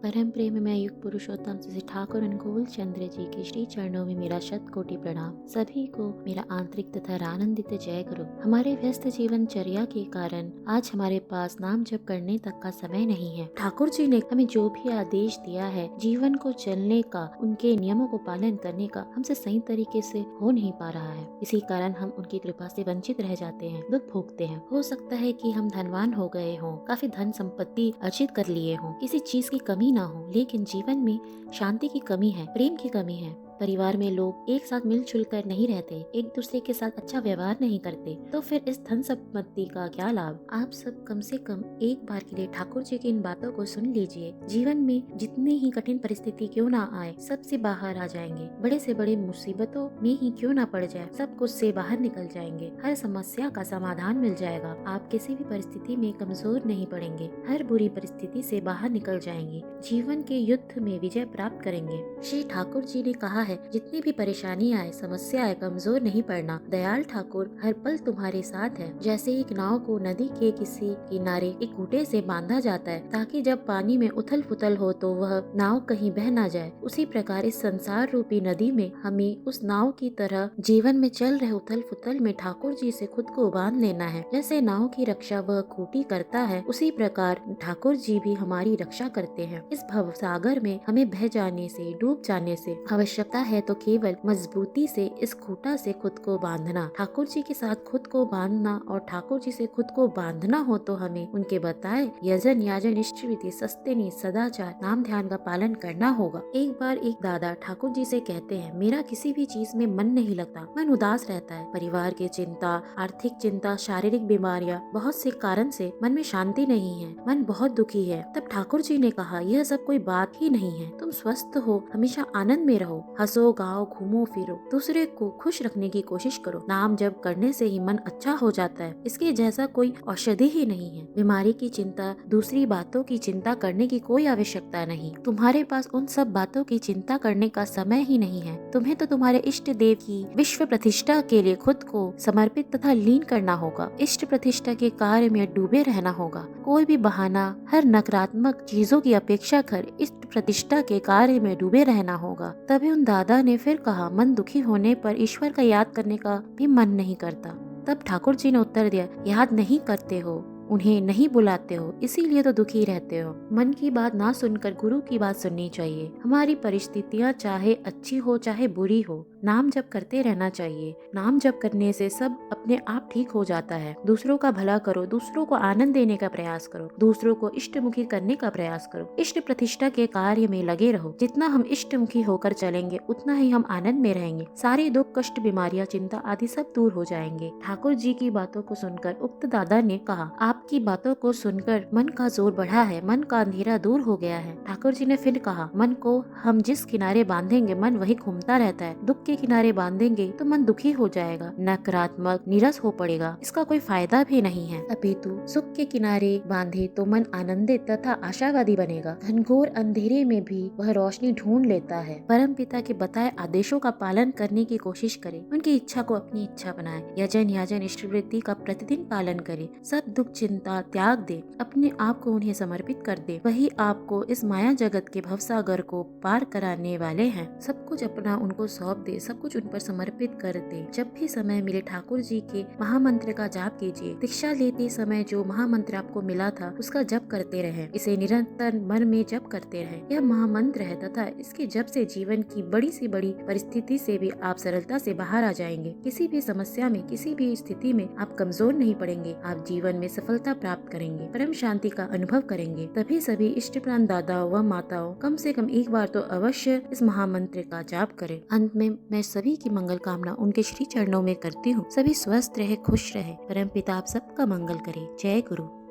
परम प्रेम में युग पुरुषोत्तम श्री ठाकुर अनुकूल चंद्र जी के श्री चरणों में मेरा शत कोटि प्रणाम। सभी को मेरा आंतरिक तथा आनंदित जय गुरु। हमारे व्यस्त जीवन चर्या के कारण आज हमारे पास नाम जप करने तक का समय नहीं है। ठाकुर जी ने हमें जो भी आदेश दिया है जीवन को चलने का, उनके नियमों को पालन करने का, हमसे सही तरीके से हो नहीं पा रहा है। इसी कारण हम उनकी कृपा से वंचित रह जाते हैं, दुख भोगते हैं। हो सकता है कि हम धनवान हो गए हों, काफी धन संपत्ति अर्जित कर लिए हों, किसी चीज की कमी ना हो, लेकिन जीवन में शांति की कमी है, प्रेम की कमी है। परिवार में लोग एक साथ मिलजुल कर नहीं रहते, एक दूसरे के साथ अच्छा व्यवहार नहीं करते, तो फिर इस धन संपत्ति का क्या लाभ। आप सब कम से कम एक बार के लिए ठाकुर जी की इन बातों को सुन लीजिए। जीवन में जितनी ही कठिन परिस्थिति क्यों ना आए, सबसे बाहर आ जाएंगे। बड़े से बड़े मुसीबतों में ही क्यों ना पड़ जाए, सब कुछ से बाहर निकल जाएंगे। हर समस्या का समाधान मिल जाएगा। आप किसी भी परिस्थिति में कमजोर नहीं पड़ेंगे, हर बुरी परिस्थिति से बाहर निकल जाएंगे, जीवन के युद्ध में विजय प्राप्त करेंगे। श्री ठाकुर जी ने कहा है, जितनी भी परेशानी आए, समस्या आए, कमजोर नहीं पड़ना। दयाल ठाकुर हर पल तुम्हारे साथ है। जैसे एक नाव को नदी के किसी किनारे एक खूंटे से बांधा जाता है ताकि जब पानी में उथल पुथल हो तो वह नाव कहीं बह ना जाए, उसी प्रकार इस संसार रूपी नदी में हमें उस नाव की तरह जीवन में चल रहे उथल पुथल में ठाकुर जी से खुद को बांध लेना है। जैसे नाव की रक्षा वह खूंटी करता है, उसी प्रकार ठाकुर जी भी हमारी रक्षा करते हैं। इस भव सागर में हमें बह जाने से, डूब जाने से आवश्यकता है तो केवल मजबूती से इस खूंटा से खुद को बांधना। ठाकुर जी के साथ खुद को बांधना और ठाकुर जी से खुद को बांधना हो तो हमें उनके बताए यजन याजन इष्ट विधि सस्तेनी सदाचार नाम ध्यान का पालन करना होगा। एक बार एक दादा ठाकुर जी से कहते हैं, मेरा किसी भी चीज में मन नहीं लगता, मन उदास रहता है। परिवार की चिंता, आर्थिक चिंता, शारीरिक बीमारियां, बहुत से कारण से मन में शांति नहीं है, मन बहुत दुखी है। तब ठाकुर जी ने कहा, यह सब कोई बात ही नहीं है। तुम स्वस्थ हो, हमेशा आनंद में रहो, हंसो गाओ, घूमो फिरो, दूसरे को खुश रखने की कोशिश करो। नाम जप करने से ही मन अच्छा हो जाता है, इसके जैसा कोई औषधि ही नहीं है। बीमारी की चिंता, दूसरी बातों की चिंता करने की कोई आवश्यकता नहीं। तुम्हारे पास उन सब बातों की चिंता करने का समय ही नहीं है। तुम्हें तो तुम्हारे इष्ट देव की विश्व प्रतिष्ठा के लिए खुद को समर्पित तथा लीन करना होगा। इष्ट प्रतिष्ठा के कार्य में डूबे रहना होगा। कोई भी बहाना, हर नकारात्मक चीजों की अपेक्षा कर इष्ट प्रतिष्ठा के कार्य में डूबे रहना होगा। तभी उन दादा ने फिर कहा, मन दुखी होने पर ईश्वर का याद करने का भी मन नहीं करता। तब ठाकुर जी ने उत्तर दिया, याद नहीं करते हो, उन्हें नहीं बुलाते हो, इसीलिए तो दुखी रहते हो। मन की बात ना सुनकर गुरु की बात सुननी चाहिए। हमारी परिस्थितियाँ चाहे अच्छी हो चाहे बुरी हो, नाम जप करते रहना चाहिए। नाम जप करने से सब अपने आप ठीक हो जाता है। दूसरों का भला करो, दूसरों को आनंद देने का प्रयास करो, दूसरों को इष्टमुखी करने का प्रयास करो, इष्ट प्रतिष्ठा के कार्य में लगे रहो। जितना हम इष्टमुखी होकर चलेंगे उतना ही हम आनंद में रहेंगे। सारे दुख, कष्ट, बीमारियां, चिंता आदि सब दूर हो जाएंगे। ठाकुर जी की बातों को सुनकर उक्त दादा ने कहा, आपकी बातों को सुनकर मन का जोर बढ़ा है, मन का अंधेरा दूर हो गया है। ठाकुर जी ने फिर कहा, मन को हम जिस किनारे बांधेंगे मन वही घूमता रहता है। दुख के किनारे बांधेंगे तो मन दुखी हो जाएगा, नकारात्मक, नीरस हो पड़ेगा, इसका कोई फायदा भी नहीं है। अपितु सुख के किनारे बांधे तो मन आनंदित तथा आशावादी बनेगा। घनघोर अंधेरे में भी वह रोशनी ढूंढ लेता है। परम पिता के बताए आदेशों का पालन करने की कोशिश करे, उनकी इच्छा को अपनी इच्छा बनाए, यजन याजन इष्ट वृत्ति का प्रतिदिन पालन करे, सब दुख चिंता त्याग दे, अपने आप को उन्हें समर्पित कर दे। वही आपको इस माया जगत के भवसागर को पार कराने वाले हैं। सब कुछ अपना उनको सौंप दे, सब कुछ उन पर समर्पित कर दे। जब भी समय मिले ठाकुर जी के महामंत्र का जाप कीजिए। दीक्षा लेते समय जो महामंत्र आपको मिला था उसका जप करते रहे, इसे निरंतर मन में जप करते रहे। यह महामंत्र है तथा इसके जप से जीवन की बड़ी से बड़ी परिस्थिति से भी आप सरलता से बाहर आ जाएंगे। किसी भी समस्या में, किसी भी स्थिति में आप कमजोर नहीं पड़ेंगे। आप जीवन में सफलता प्राप्त करेंगे, परम शांति का अनुभव करेंगे। तभी सभी इष्ट प्राण दादाओं व माताओं कम से कम एक बार तो अवश्य इस महामंत्र का जाप करें। अंत में मैं सभी की मंगल कामना उनके श्री चरणों में करती हूँ। सभी स्वस्थ रहे, खुश रहे। परम पिता आप सबका मंगल करे। जय गुरु।